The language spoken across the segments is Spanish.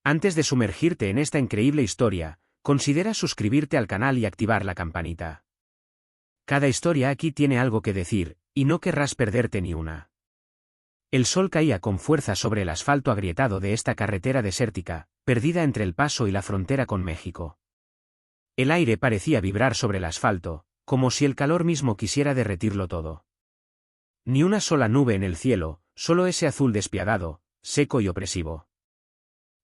Antes de sumergirte en esta increíble historia, considera suscribirte al canal y activar la campanita. Cada historia aquí tiene algo que decir, y no querrás perderte ni una. El sol caía con fuerza sobre el asfalto agrietado de esta carretera desértica, perdida entre El Paso y la frontera con México. El aire parecía vibrar sobre el asfalto, como si el calor mismo quisiera derretirlo todo. Ni una sola nube en el cielo, solo ese azul despiadado, seco y opresivo.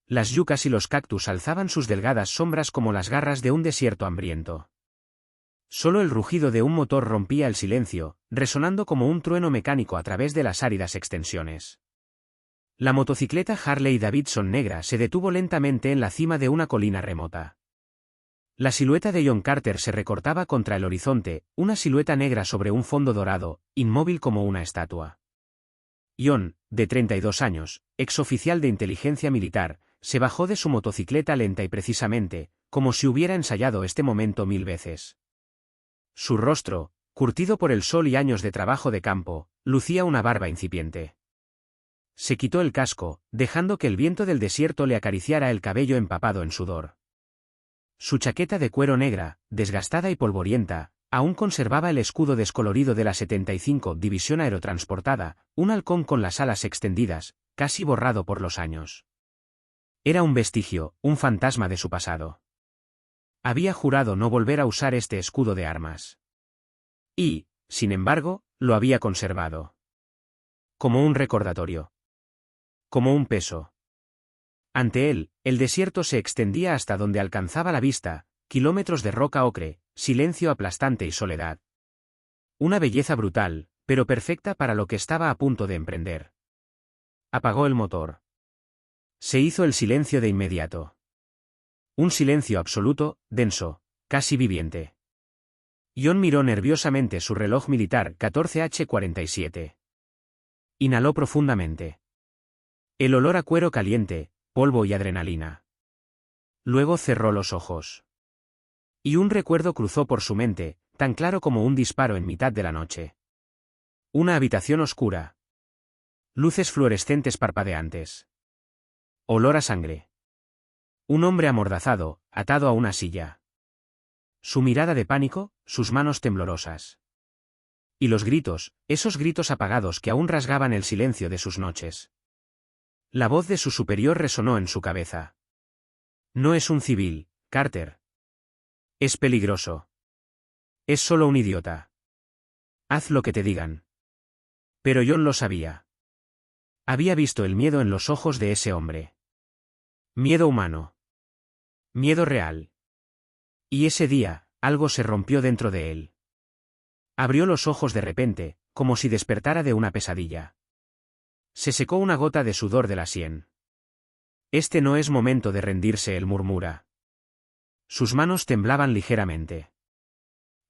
Las yucas y los cactus alzaban sus delgadas sombras como las garras de un desierto hambriento. Solo el rugido de un motor rompía el silencio, resonando como un trueno mecánico a través de las áridas extensiones. La motocicleta Harley Davidson negra se detuvo lentamente en la cima de una colina remota. La silueta de John Carter se recortaba contra el horizonte, una silueta negra sobre un fondo dorado, inmóvil como una estatua. John, de 32 años, exoficial de inteligencia militar, se bajó de su motocicleta lenta y precisamente, como si hubiera ensayado este momento 1000 veces. Su rostro, curtido por el sol y años de trabajo de campo, lucía una barba incipiente. Se quitó el casco, dejando que el viento del desierto le acariciara el cabello empapado en sudor. Su chaqueta de cuero negra, desgastada y polvorienta, aún conservaba el escudo descolorido de la 75 División Aerotransportada, un halcón con las alas extendidas, casi borrado por los años. Era un vestigio, un fantasma de su pasado. Había jurado no volver a usar este escudo de armas. Y, sin embargo, lo había conservado. Como un recordatorio. Como un peso. Ante él, el desierto se extendía hasta donde alcanzaba la vista, kilómetros de roca ocre, silencio aplastante y soledad. Una belleza brutal, pero perfecta para lo que estaba a punto de emprender. Apagó el motor. Se hizo el silencio de inmediato. Un silencio absoluto, denso, casi viviente. John miró nerviosamente su reloj militar 14H47. Inhaló profundamente. El olor a cuero caliente, polvo y adrenalina. Luego cerró los ojos. Y un recuerdo cruzó por su mente, tan claro como un disparo en mitad de la noche. Una habitación oscura. Luces fluorescentes parpadeantes. Olor a sangre. Un hombre amordazado, atado a una silla. Su mirada de pánico, sus manos temblorosas. Y los gritos, esos gritos apagados que aún rasgaban el silencio de sus noches. La voz de su superior resonó en su cabeza. No es un civil, Carter. Es peligroso. Es solo un idiota. Haz lo que te digan. Pero John lo sabía. Había visto el miedo en los ojos de ese hombre. Miedo humano. Miedo real. Y ese día, algo se rompió dentro de él. Abrió los ojos de repente, como si despertara de una pesadilla. Se secó una gota de sudor de la sien. Este no es momento de rendirse, él murmura. Sus manos temblaban ligeramente.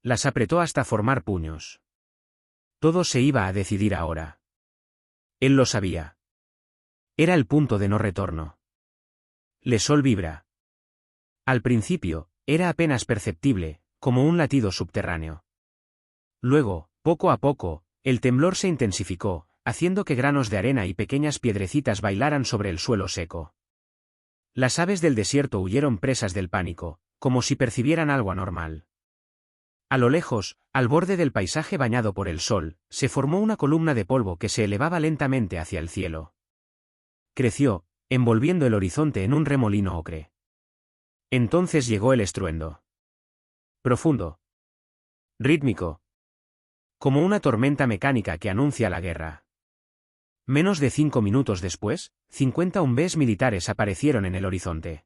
Las apretó hasta formar puños. Todo se iba a decidir ahora. Él lo sabía. Era el punto de no retorno. Le sol vibra. Al principio, era apenas perceptible, como un latido subterráneo. Luego, poco a poco, el temblor se intensificó, haciendo que granos de arena y pequeñas piedrecitas bailaran sobre el suelo seco. Las aves del desierto huyeron presas del pánico, como si percibieran algo anormal. A lo lejos, al borde del paisaje bañado por el sol, se formó una columna de polvo que se elevaba lentamente hacia el cielo. Creció, envolviendo el horizonte en un remolino ocre. Entonces llegó el estruendo. Profundo. Rítmico. Como una tormenta mecánica que anuncia la guerra. Menos de 5 minutos después, 50 UMVs militares aparecieron en el horizonte.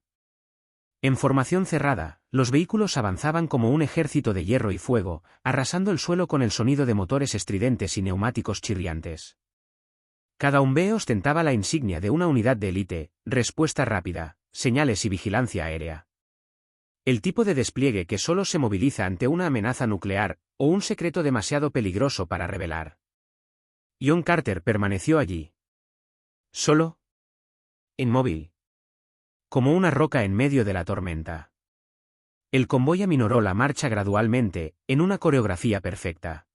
En formación cerrada, los vehículos avanzaban como un ejército de hierro y fuego, arrasando el suelo con el sonido de motores estridentes y neumáticos chirriantes. Cada UMV ostentaba la insignia de una unidad de élite, respuesta rápida, señales y vigilancia aérea. El tipo de despliegue que solo se moviliza ante una amenaza nuclear, o un secreto demasiado peligroso para revelar. John Carter permaneció allí. Solo. Inmóvil. Como una roca en medio de la tormenta. El convoy aminoró la marcha gradualmente, en una coreografía perfecta.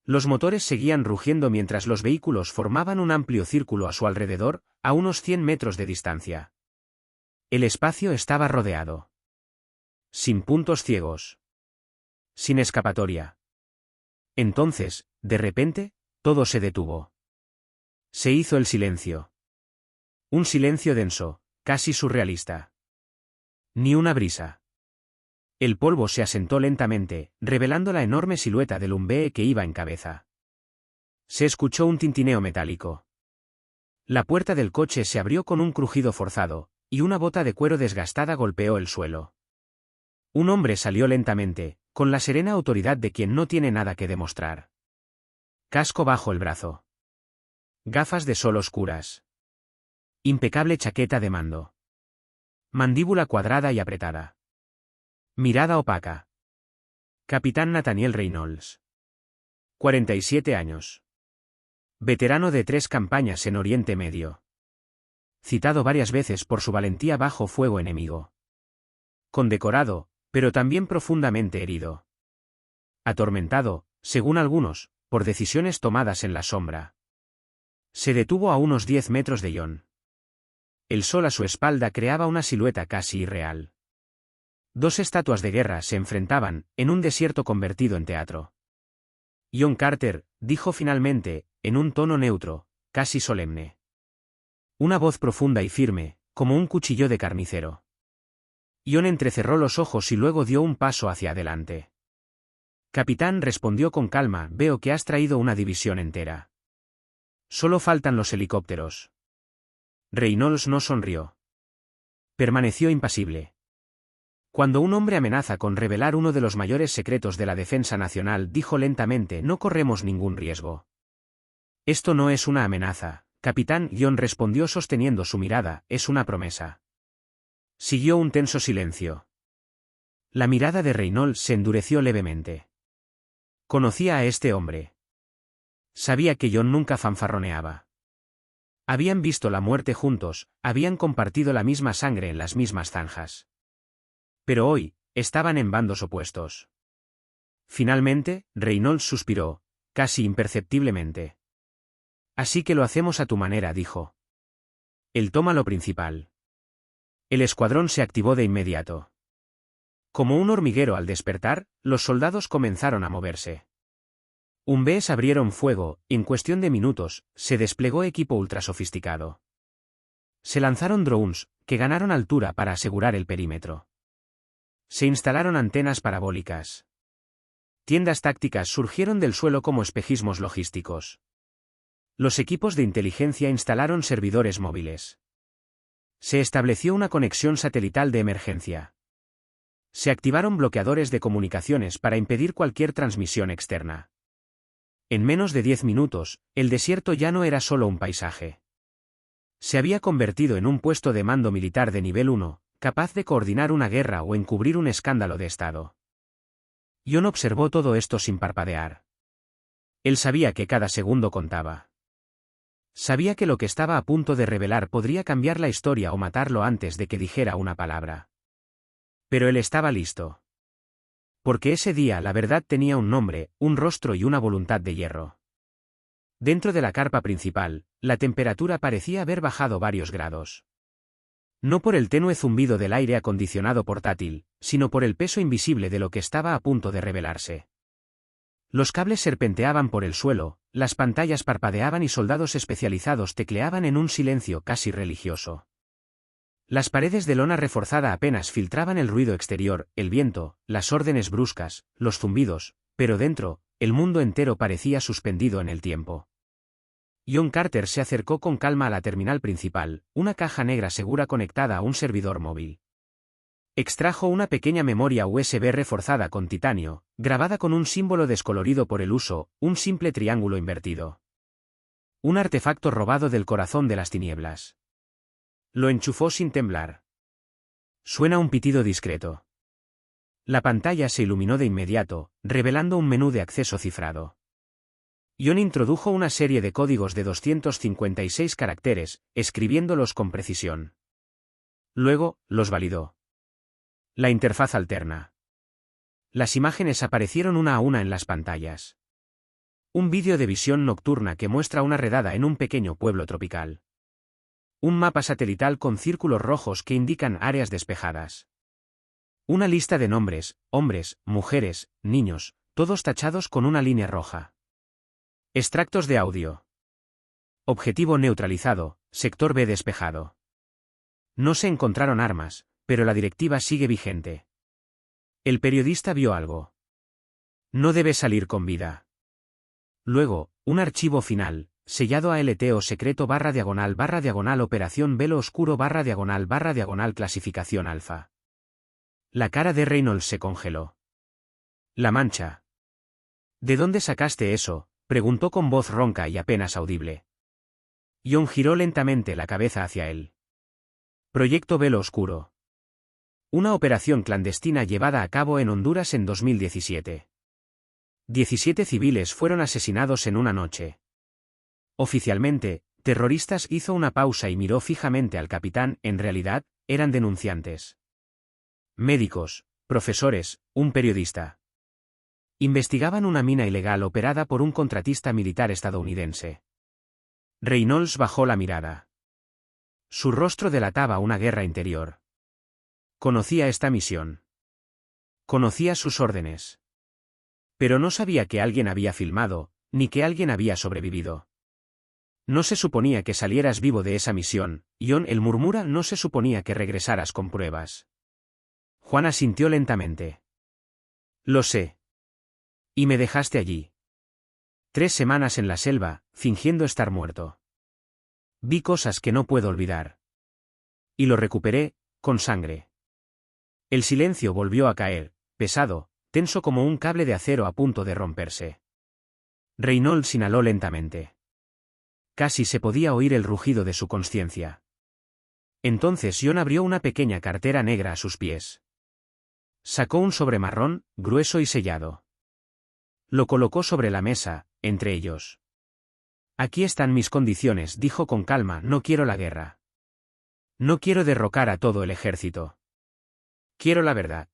Los motores seguían rugiendo mientras los vehículos formaban un amplio círculo a su alrededor, a unos 100 metros de distancia. El espacio estaba rodeado. Sin puntos ciegos. Sin escapatoria. Entonces, de repente, todo se detuvo. Se hizo el silencio. Un silencio denso, casi surrealista. Ni una brisa. El polvo se asentó lentamente, revelando la enorme silueta del Umbee que iba en cabeza. Se escuchó un tintineo metálico. La puerta del coche se abrió con un crujido forzado, y una bota de cuero desgastada golpeó el suelo. Un hombre salió lentamente, con la serena autoridad de quien no tiene nada que demostrar. Casco bajo el brazo. Gafas de sol oscuras. Impecable chaqueta de mando. Mandíbula cuadrada y apretada. Mirada opaca. Capitán Nathaniel Reynolds. 47 años. Veterano de 3 campañas en Oriente Medio. Citado varias veces por su valentía bajo fuego enemigo. Condecorado, pero también profundamente herido. Atormentado, según algunos, por decisiones tomadas en la sombra. Se detuvo a unos 10 metros de John. El sol a su espalda creaba una silueta casi irreal. 2 estatuas de guerra se enfrentaban, en un desierto convertido en teatro. John Carter, dijo finalmente, en un tono neutro, casi solemne. Una voz profunda y firme, como un cuchillo de carnicero. John entrecerró los ojos y luego dio un paso hacia adelante. Capitán, respondió con calma, veo que has traído una división entera. Solo faltan los helicópteros. Reynolds no sonrió. Permaneció impasible. Cuando un hombre amenaza con revelar uno de los mayores secretos de la defensa nacional, dijo lentamente, no corremos ningún riesgo. Esto no es una amenaza, capitán, John respondió sosteniendo su mirada, es una promesa. Siguió un tenso silencio. La mirada de Reynolds se endureció levemente. Conocía a este hombre. Sabía que John nunca fanfarroneaba. Habían visto la muerte juntos, habían compartido la misma sangre en las mismas zanjas. Pero hoy, estaban en bandos opuestos. Finalmente, Reynolds suspiró, casi imperceptiblemente. Así que lo hacemos a tu manera, dijo. Él toma lo principal. El escuadrón se activó de inmediato. Como un hormiguero al despertar, los soldados comenzaron a moverse. Umbees abrieron fuego, y en cuestión de minutos, se desplegó equipo ultrasofisticado. Se lanzaron drones, que ganaron altura para asegurar el perímetro. Se instalaron antenas parabólicas. Tiendas tácticas surgieron del suelo como espejismos logísticos. Los equipos de inteligencia instalaron servidores móviles. Se estableció una conexión satelital de emergencia. Se activaron bloqueadores de comunicaciones para impedir cualquier transmisión externa. En menos de 10 minutos, el desierto ya no era solo un paisaje. Se había convertido en un puesto de mando militar de nivel 1, capaz de coordinar una guerra o encubrir un escándalo de Estado. John observó todo esto sin parpadear. Él sabía que cada segundo contaba. Sabía que lo que estaba a punto de revelar podría cambiar la historia o matarlo antes de que dijera una palabra. Pero él estaba listo. Porque ese día la verdad tenía un nombre, un rostro y una voluntad de hierro. Dentro de la carpa principal, la temperatura parecía haber bajado varios grados. No por el tenue zumbido del aire acondicionado portátil, sino por el peso invisible de lo que estaba a punto de revelarse. Los cables serpenteaban por el suelo, las pantallas parpadeaban y soldados especializados tecleaban en un silencio casi religioso. Las paredes de lona reforzada apenas filtraban el ruido exterior, el viento, las órdenes bruscas, los zumbidos, pero dentro, el mundo entero parecía suspendido en el tiempo. John Carter se acercó con calma a la terminal principal, una caja negra segura conectada a un servidor móvil. Extrajo una pequeña memoria USB reforzada con titanio, grabada con un símbolo descolorido por el uso, un simple triángulo invertido. Un artefacto robado del corazón de las tinieblas. Lo enchufó sin temblar. Suena un pitido discreto. La pantalla se iluminó de inmediato, revelando un menú de acceso cifrado. John introdujo una serie de códigos de 256 caracteres, escribiéndolos con precisión. Luego, los validó. La interfaz alterna. Las imágenes aparecieron una a una en las pantallas. Un vídeo de visión nocturna que muestra una redada en un pequeño pueblo tropical. Un mapa satelital con círculos rojos que indican áreas despejadas. Una lista de nombres, hombres, mujeres, niños, todos tachados con una línea roja. Extractos de audio. Objetivo neutralizado, sector B despejado. No se encontraron armas, pero la directiva sigue vigente. El periodista vio algo. No debe salir con vida. Luego, un archivo final, sellado ALT o secreto // operación velo oscuro // clasificación alfa. La cara de Reynolds se congeló. La mancha. ¿De dónde sacaste eso?, preguntó con voz ronca y apenas audible. John giró lentamente la cabeza hacia él. Proyecto Velo Oscuro. Una operación clandestina llevada a cabo en Honduras en 2017. 17 civiles fueron asesinados en una noche. Oficialmente, terroristas hizo una pausa y miró fijamente al capitán. En realidad, eran denunciantes. Médicos, profesores, un periodista. Investigaban una mina ilegal operada por un contratista militar estadounidense. Reynolds bajó la mirada. Su rostro delataba una guerra interior. Conocía esta misión. Conocía sus órdenes. Pero no sabía que alguien había filmado, ni que alguien había sobrevivido. No se suponía que salieras vivo de esa misión, John. Él murmura, no se suponía que regresaras con pruebas. Juan asintió lentamente. Lo sé. Y me dejaste allí. 3 semanas en la selva, fingiendo estar muerto. Vi cosas que no puedo olvidar. Y lo recuperé, con sangre. El silencio volvió a caer, pesado, tenso como un cable de acero a punto de romperse. Reynolds inhaló lentamente. Casi se podía oír el rugido de su conciencia. Entonces John abrió una pequeña cartera negra a sus pies. Sacó un sobre marrón, grueso y sellado. Lo colocó sobre la mesa, entre ellos. Aquí están mis condiciones, dijo con calma, no quiero la guerra. No quiero derrocar a todo el ejército. Quiero la verdad.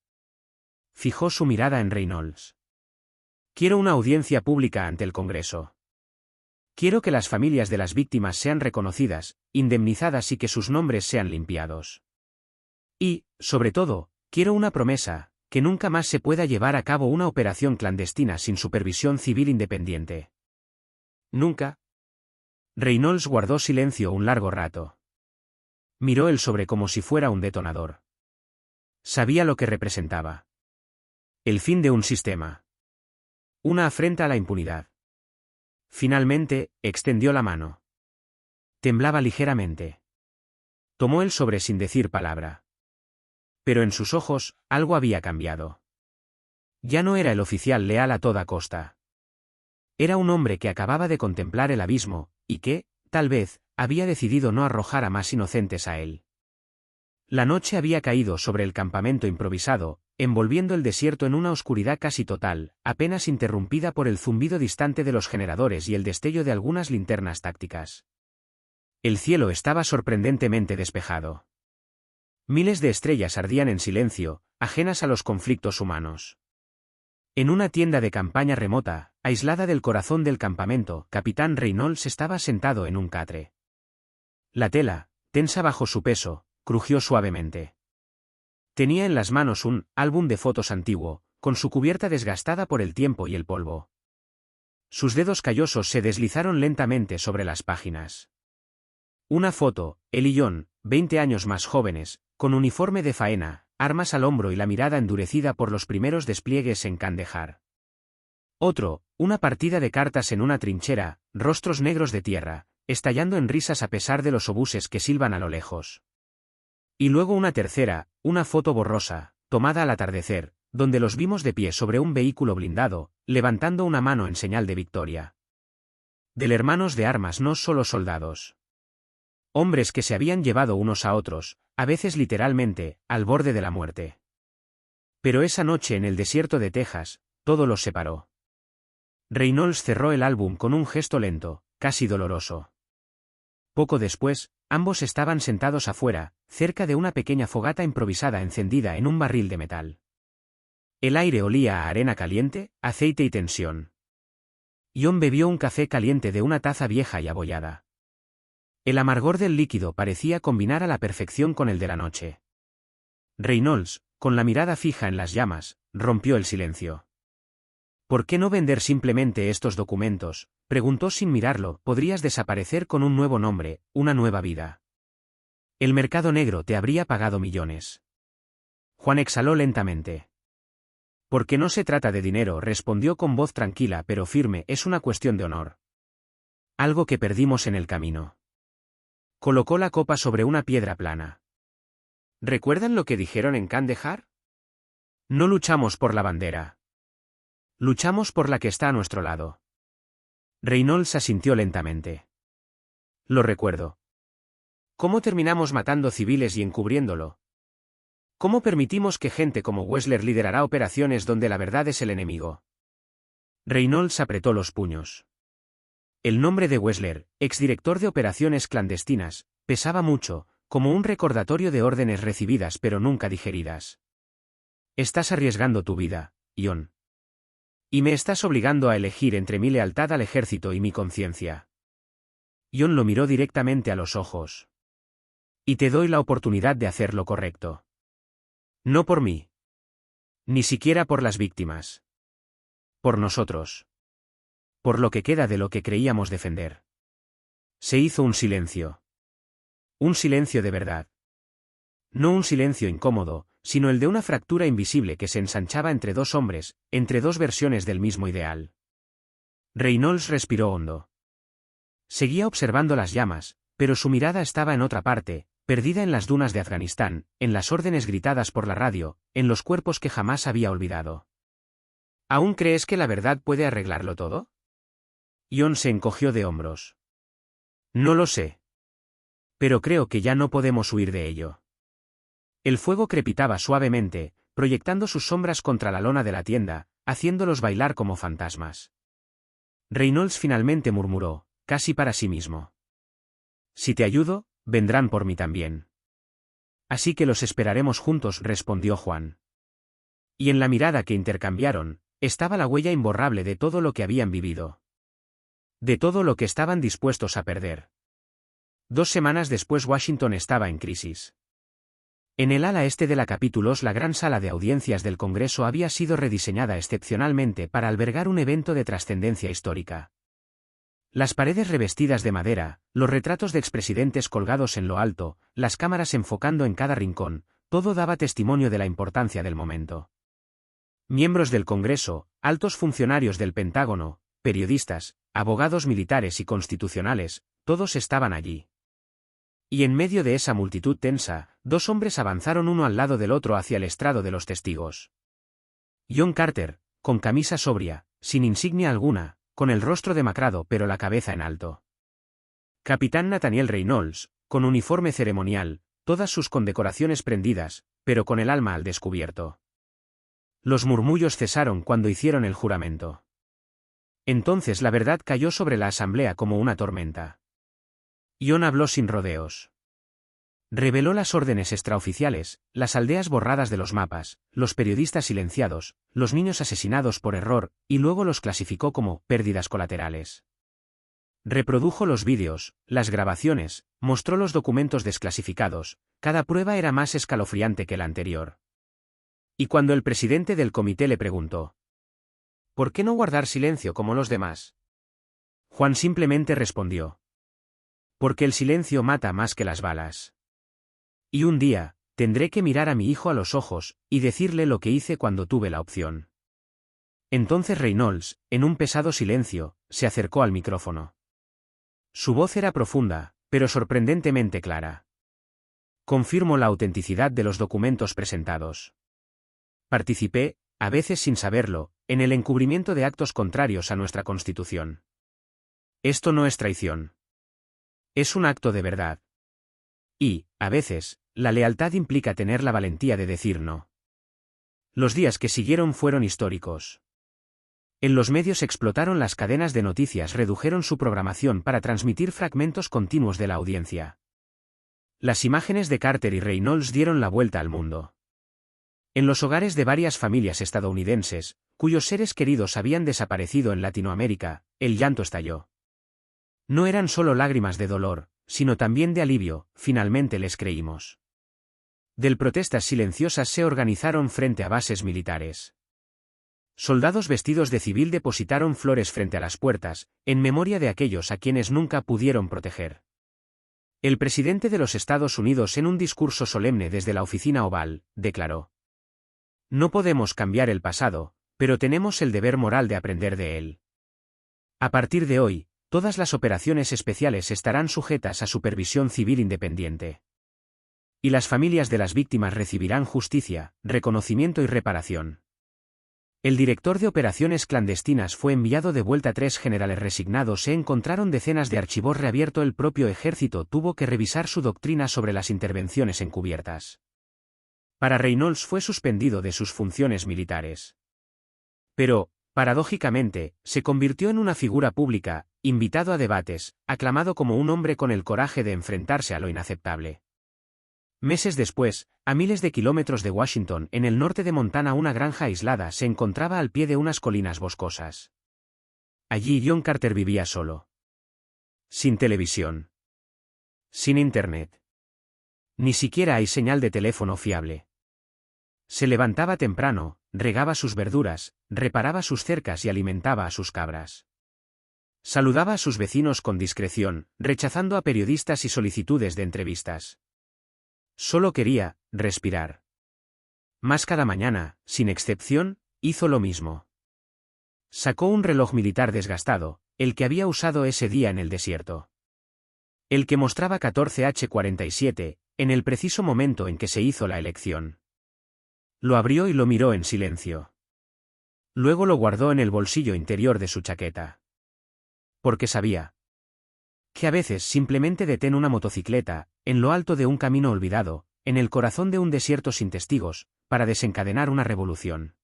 Fijó su mirada en Reynolds. Quiero una audiencia pública ante el Congreso. Quiero que las familias de las víctimas sean reconocidas, indemnizadas y que sus nombres sean limpiados. Y, sobre todo, quiero una promesa, que nunca más se pueda llevar a cabo una operación clandestina sin supervisión civil independiente. Nunca. Reynolds guardó silencio un largo rato. Miró el sobre como si fuera un detonador. Sabía lo que representaba. El fin de un sistema. Una afrenta a la impunidad. Finalmente, extendió la mano. Temblaba ligeramente. Tomó el sobre sin decir palabra. Pero en sus ojos, algo había cambiado. Ya no era el oficial leal a toda costa. Era un hombre que acababa de contemplar el abismo, y que, tal vez, había decidido no arrojar a más inocentes a él. La noche había caído sobre el campamento improvisado, envolviendo el desierto en una oscuridad casi total, apenas interrumpida por el zumbido distante de los generadores y el destello de algunas linternas tácticas. El cielo estaba sorprendentemente despejado. Miles de estrellas ardían en silencio, ajenas a los conflictos humanos. En una tienda de campaña remota, aislada del corazón del campamento, Capitán Reynolds estaba sentado en un catre. La tela, tensa bajo su peso, crujió suavemente. Tenía en las manos un álbum de fotos antiguo, con su cubierta desgastada por el tiempo y el polvo. Sus dedos callosos se deslizaron lentamente sobre las páginas. Una foto, él y John, 20 años más jóvenes, con uniforme de faena, armas al hombro y la mirada endurecida por los primeros despliegues en Kandahar. Otro, una partida de cartas en una trinchera, rostros negros de tierra, estallando en risas a pesar de los obuses que silban a lo lejos. Y luego una tercera, una foto borrosa, tomada al atardecer, donde los vimos de pie sobre un vehículo blindado, levantando una mano en señal de victoria. Del hermanos de armas, no solo soldados. Hombres que se habían llevado unos a otros, a veces literalmente, al borde de la muerte. Pero esa noche en el desierto de Texas, todo los separó. Reynolds cerró el álbum con un gesto lento, casi doloroso. Poco después, ambos estaban sentados afuera, cerca de una pequeña fogata improvisada encendida en un barril de metal. El aire olía a arena caliente, aceite y tensión. John bebió un café caliente de una taza vieja y abollada. El amargor del líquido parecía combinar a la perfección con el de la noche. Reynolds, con la mirada fija en las llamas, rompió el silencio. ¿Por qué no vender simplemente estos documentos?, preguntó sin mirarlo. Podrías desaparecer con un nuevo nombre, una nueva vida. El mercado negro te habría pagado millones. Juan exhaló lentamente. Porque no se trata de dinero, respondió con voz tranquila pero firme, es una cuestión de honor. Algo que perdimos en el camino. Colocó la copa sobre una piedra plana. ¿Recuerdan lo que dijeron en Kandahar? No luchamos por la bandera. Luchamos por la que está a nuestro lado. Reynolds asintió lentamente. Lo recuerdo. ¿Cómo terminamos matando civiles y encubriéndolo? ¿Cómo permitimos que gente como Wessler liderara operaciones donde la verdad es el enemigo? Reynolds apretó los puños. El nombre de Wessler, exdirector de operaciones clandestinas, pesaba mucho, como un recordatorio de órdenes recibidas pero nunca digeridas. Estás arriesgando tu vida, Ion. Y me estás obligando a elegir entre mi lealtad al ejército y mi conciencia. Ion lo miró directamente a los ojos. Y te doy la oportunidad de hacer lo correcto. No por mí. Ni siquiera por las víctimas. Por nosotros. Por lo que queda de lo que creíamos defender. Se hizo un silencio. Un silencio de verdad. No un silencio incómodo, sino el de una fractura invisible que se ensanchaba entre dos hombres, entre dos versiones del mismo ideal. Reynolds respiró hondo. Seguía observando las llamas, pero su mirada estaba en otra parte, perdida en las dunas de Afganistán, en las órdenes gritadas por la radio, en los cuerpos que jamás había olvidado. ¿Aún crees que la verdad puede arreglarlo todo? Ion se encogió de hombros. No lo sé. Pero creo que ya no podemos huir de ello. El fuego crepitaba suavemente, proyectando sus sombras contra la lona de la tienda, haciéndolos bailar como fantasmas. Reynolds finalmente murmuró, casi para sí mismo. Si te ayudo, vendrán por mí también. Así que los esperaremos juntos, respondió Juan. Y en la mirada que intercambiaron, estaba la huella imborrable de todo lo que habían vivido. De todo lo que estaban dispuestos a perder. 2 semanas después Washington estaba en crisis. En el ala este de la Capitol la gran sala de audiencias del Congreso había sido rediseñada excepcionalmente para albergar un evento de trascendencia histórica. Las paredes revestidas de madera, los retratos de expresidentes colgados en lo alto, las cámaras enfocando en cada rincón, todo daba testimonio de la importancia del momento. Miembros del Congreso, altos funcionarios del Pentágono, periodistas, abogados militares y constitucionales, todos estaban allí. Y en medio de esa multitud tensa, 2 hombres avanzaron uno al lado del otro hacia el estrado de los testigos. John Carter, con camisa sobria, sin insignia alguna, con el rostro demacrado pero la cabeza en alto. Capitán Nathaniel Reynolds, con uniforme ceremonial, todas sus condecoraciones prendidas, pero con el alma al descubierto. Los murmullos cesaron cuando hicieron el juramento. Entonces la verdad cayó sobre la asamblea como una tormenta. Ion habló sin rodeos. Reveló las órdenes extraoficiales, las aldeas borradas de los mapas, los periodistas silenciados, los niños asesinados por error, y luego los clasificó como pérdidas colaterales. Reprodujo los vídeos, las grabaciones, mostró los documentos desclasificados, cada prueba era más escalofriante que la anterior. Y cuando el presidente del comité le preguntó: ¿por qué no guardar silencio como los demás? Juan simplemente respondió: porque el silencio mata más que las balas. Y un día, tendré que mirar a mi hijo a los ojos, y decirle lo que hice cuando tuve la opción. Entonces Reynolds, en un pesado silencio, se acercó al micrófono. Su voz era profunda, pero sorprendentemente clara. Confirmo la autenticidad de los documentos presentados. Participé, a veces sin saberlo, en el encubrimiento de actos contrarios a nuestra Constitución. Esto no es traición. Es un acto de verdad. Y, a veces, la lealtad implica tener la valentía de decir no. Los días que siguieron fueron históricos. En los medios explotaron las cadenas de noticias, redujeron su programación para transmitir fragmentos continuos de la audiencia. Las imágenes de Carter y Reynolds dieron la vuelta al mundo. En los hogares de varias familias estadounidenses, cuyos seres queridos habían desaparecido en Latinoamérica, el llanto estalló. No eran solo lágrimas de dolor, sino también de alivio, finalmente les creímos. Del protestas silenciosas se organizaron frente a bases militares. Soldados vestidos de civil depositaron flores frente a las puertas, en memoria de aquellos a quienes nunca pudieron proteger. El presidente de los Estados Unidos, en un discurso solemne desde la oficina oval, declaró: "No podemos cambiar el pasado, pero tenemos el deber moral de aprender de él. A partir de hoy, todas las operaciones especiales estarán sujetas a supervisión civil independiente. Y las familias de las víctimas recibirán justicia, reconocimiento y reparación". El director de operaciones clandestinas fue enviado de vuelta. 3 generales resignados se encontraron decenas de archivos reabierto. El propio ejército tuvo que revisar su doctrina sobre las intervenciones encubiertas. Para Reynolds fue suspendido de sus funciones militares. Pero, paradójicamente, se convirtió en una figura pública, invitado a debates, aclamado como un hombre con el coraje de enfrentarse a lo inaceptable. Meses después, a miles de kilómetros de Washington, en el norte de Montana, una granja aislada se encontraba al pie de unas colinas boscosas. Allí John Carter vivía solo. Sin televisión. Sin internet. Ni siquiera hay señal de teléfono fiable. Se levantaba temprano, regaba sus verduras, reparaba sus cercas y alimentaba a sus cabras. Saludaba a sus vecinos con discreción, rechazando a periodistas y solicitudes de entrevistas. Solo quería respirar. Mas cada mañana, sin excepción, hizo lo mismo. Sacó un reloj militar desgastado, el que había usado ese día en el desierto. El que mostraba 14h47, en el preciso momento en que se hizo la elección. Lo abrió y lo miró en silencio. Luego lo guardó en el bolsillo interior de su chaqueta. Porque sabía que a veces simplemente detén una motocicleta, en lo alto de un camino olvidado, en el corazón de un desierto sin testigos, para desencadenar una revolución.